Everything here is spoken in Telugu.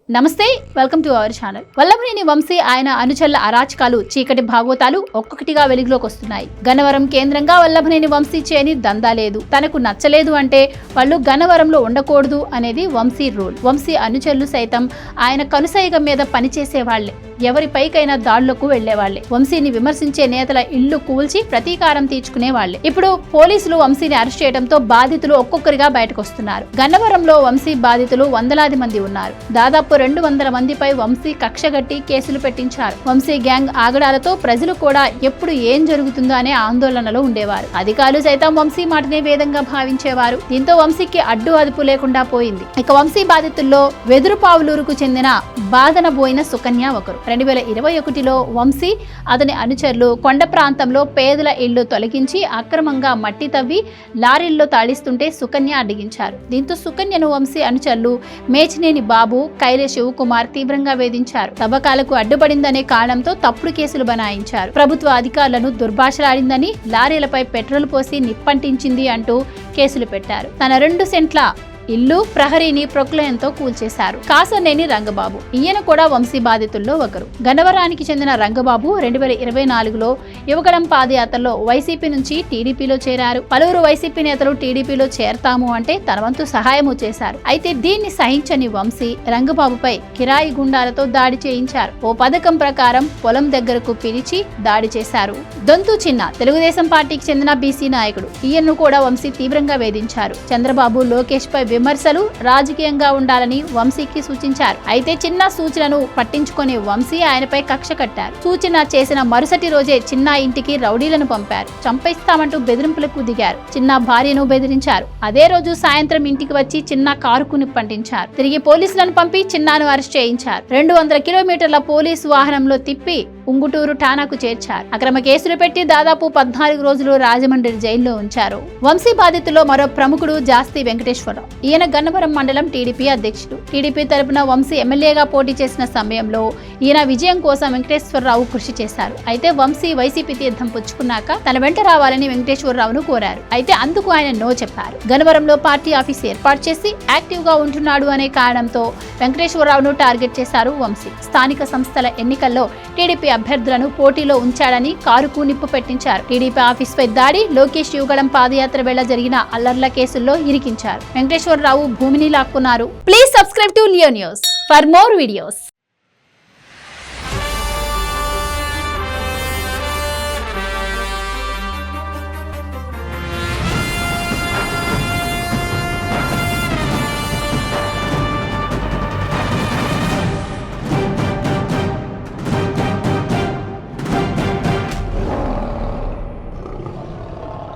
నమస్తే, welcome to our channel. Vallabhaneni Vamsi ఆయన అనుచరుల అరాచకాలు, చీకటి భాగవతాలు ఒక్కొక్కటిగా వెలుగులోకి వస్తున్నాయి. గన్నవరం కేంద్రంగా వల్లభనేని వంశీ చేయని దందా లేదు. తనకు నచ్చలేదు అంటే వాళ్ళు గన్నవరంలో ఉండకూడదు అనేది వంశీ రూల్. వంశీ అనుచరులు సైతం ఆయన కనుసైగ మీద పనిచేసే వాళ్లే. ఎవరిపైకైనా దాడులకు వెళ్లేవాళ్లే. వంశీని విమర్శించే నేతల ఇళ్లు కూల్చి ప్రతీకారం తీర్చుకునే వాళ్లే. ఇప్పుడు పోలీసులు వంశీని అరెస్ట్ చేయడంతో బాధితులు ఒక్కొక్కరిగా బయటకు వస్తున్నారు. గన్నవరంలో వంశీ బాధితులు వందలాది మంది ఉన్నారు. దాదాపు 200 మందిపై వంశీ కక్షగట్టి కేసులు పెట్టించారు. వంశీ గ్యాంగ్ ఆగడాలతో ప్రజలు కూడా ఎప్పుడు ఏం జరుగుతుందో అనే ఆందోళనలో ఉండేవారు. అధికారులు సైతం వంశీ మాటనే వేదంగా భావించేవారు. దీంతో వంశీకి అడ్డు అదుపు లేకుండా పోయింది. ఇక వంశీ బాధితుల్లో వెదురుపావులూరుకు చెందిన బాదనబోయిన సుకన్య ఒకరు. 2021లో వంశీ అతని అనుచరులు కొండ ప్రాంతంలో పేదల ఇళ్లు తొలగించి అక్రమంగా మట్టి తవ్వి లారీల్లో తాళిస్తుంటే సుకన్య అడ్డగించారు. దీంతో సుకన్యను వంశీ అనుచరులు మేచినేని బాబు, కైలే శివకుమార్ తీవ్రంగా వేధించారు. తవ్వకాలకు అడ్డుపడిందనే కారణంతో తప్పుడు కేసులు బనాయించారు. ప్రభుత్వ అధికారులను దుర్భాషలాడిందని, లారీలపై పెట్రోల్ పోసి నిప్పంటించింది అంటూ కేసులు పెట్టారు. తన 2 సెంట్ల ఇల్లు, ప్రహరీని ప్రొక్లయంతో కూల్చేశారు. కాసనేని రంగబాబు, ఈయన కూడా వంశీ బాధితుల్లో ఒకరు. గన్నవరానికి చెందిన రంగబాబు 2024లో యువగళం పాదయాత్రలో వైసీపీ నుంచి టీడీపీలో చేరారు. పలువురు వైసీపీ నేతలు టీడీపీలో చేరతాము అంటే తన వంతు సహాయము చేశారు. అయితే దీన్ని సహించని వంశీ రంగబాబుపై కిరాయి గుండాలతో దాడి చేయించారు. ఓ పథకం ప్రకారం పొలం దగ్గరకు పిలిచి దాడి చేశారు. దొంతు చిన్న తెలుగుదేశం పార్టీకి చెందిన బీసీ నాయకుడు. ఈయన్ను కూడా వంశీ తీవ్రంగా వేధించారు. చంద్రబాబు, లోకేష్ పై విమర్శలు రాజకీయంగా ఉండాలని వంశీకి సూచించారు. అయితే చిన్న సూచనను పట్టించుకునే వంశీ ఆయనపై కక్ష కట్టారు. సూచన చేసిన మరుసటి రోజే చిన్న ఇంటికి రౌడీలను పంపారు. చంపేస్తామంటూ బెదిరింపులకు దిగారు. చిన్న భార్యను బెదిరించారు. అదే రోజు సాయంత్రం ఇంటికి వచ్చి చిన్న కారుకు నిప్పంటించారు. తిరిగి పోలీసులను పంపి చిన్నాను అరెస్ట్ చేయించారు. 200 కిలోమీటర్ల పోలీసు వాహనంలో తిప్పి ఉంగుటూరు ఠాణాకు చేర్చారు. అక్రమ కేసులు పెట్టి దాదాపు 14 రోజులు రాజమండ్రి జైల్లో ఉంచారు. వంశీ బాధితుల్లో మరో ప్రముఖుడు జాస్తి వెంకటేశ్వరరావు. ఈయన గన్నవరం మండలం టీడీపీ అధ్యక్షుడు. టీడీపీ తరపున వంశీ ఎమ్మెల్యేగా పోటీ చేసిన సమయంలో ఈయన విజయం కోసం వెంకటేశ్వరరావు కృషి చేశారు. అయితే వంశీ వైసీపీ తీర్థం పుచ్చుకున్నాక తన వెంట రావాలని వెంకటేశ్వరరావును కోరారు. అయితే అందుకు ఆయన నో చెప్పారు. గన్నవరంలో పార్టీ ఆఫీస్ ఏర్పాటు చేసి యాక్టివ్ గా ఉంటున్నాడు అనే కారణంతో వెంకటేశ్వరరావును టార్గెట్ చేశారు వంశీ. స్థానిక సంస్థల ఎన్నికల్లో టీడీపీ అభ్యర్థులను పోటీలో ఉంచాడని కారుకు నిప్పు పెట్టించారు. టీడీపీ ఆఫీస్ పై దాడి, లోకేష్ యువగళం పాదయాత్ర వేళ జరిగిన అల్లర్ల కేసుల్లో ఇరికించారు. వెంకటేశ్వరరావు భూమిని లాక్కున్నారు. Please subscribe to Leo news for more videos.